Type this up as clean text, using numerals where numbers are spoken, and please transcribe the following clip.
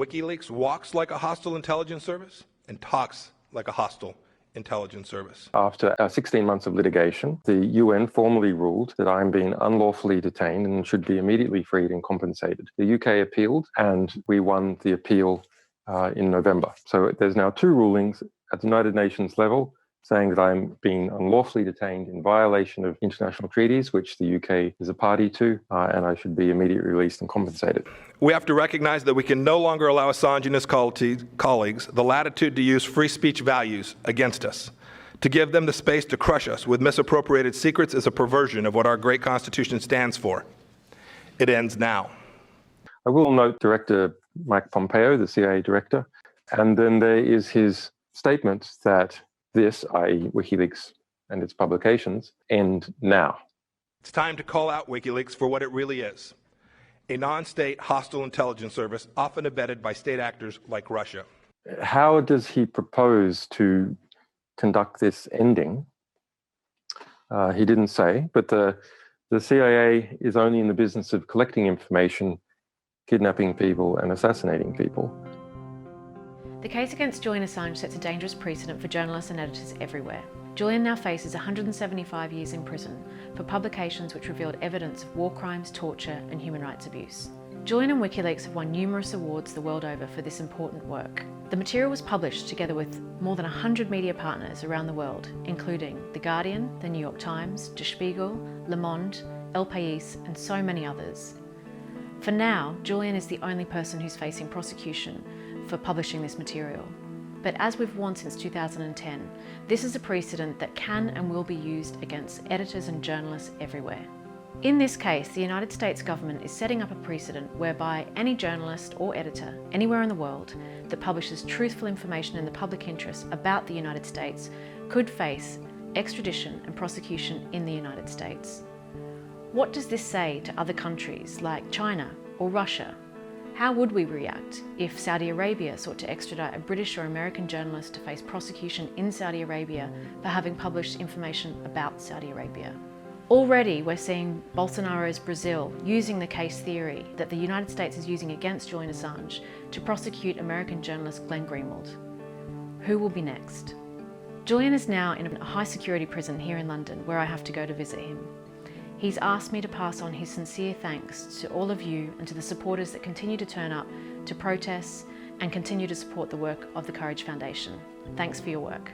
WikiLeaks walks like a hostile intelligence service and talks like a hostile intelligence service. After 16 months of litigation, the UN formally ruled that I'm being unlawfully detained and should be immediately freed and compensated. The UK appealed, and we won the appeal in November. So there's now two rulings at the United Nations level saying that I'm being unlawfully detained in violation of international treaties, which the UK is a party to, and I should be immediately released and compensated. We have to recognize that we can no longer allow Assange and his colleagues the latitude to use free speech values against us. To give them the space to crush us with misappropriated secrets is a perversion of what our great Constitution stands for. It ends now. I will note Director Mike Pompeo, the CIA director, and then there is his statement that this, i.e. WikiLeaks and its publications, end now. It's time to call out WikiLeaks for what it really is: a non-state hostile intelligence service often abetted by state actors like Russia. How does he propose to conduct this ending? He didn't say, but the CIA is only in the business of collecting information, kidnapping people and assassinating people. The case against Julian Assange sets a dangerous precedent for journalists and editors everywhere. Julian now faces 175 years in prison for publications which revealed evidence of war crimes, torture and human rights abuse. Julian and WikiLeaks have won numerous awards the world over for this important work. The material was published together with more than 100 media partners around the world, including The Guardian, The New York Times, Der Spiegel, Le Monde, El País and so many others. For now, Julian is the only person who's facing prosecution for publishing this material. But as we've warned since 2010, this is a precedent that can and will be used against editors and journalists everywhere. In this case, the United States government is setting up a precedent whereby any journalist or editor anywhere in the world that publishes truthful information in the public interest about the United States could face extradition and prosecution in the United States. What does this say to other countries like China or Russia? How would we react if Saudi Arabia sought to extradite a British or American journalist to face prosecution in Saudi Arabia for having published information about Saudi Arabia? Already we're seeing Bolsonaro's Brazil using the case theory that the United States is using against Julian Assange to prosecute American journalist Glenn Greenwald. Who will be next? Julian is now in a high security prison here in London where I have to go to visit him. He's asked me to pass on his sincere thanks to all of you and to the supporters that continue to turn up to protests and continue to support the work of the Courage Foundation. Thanks for your work.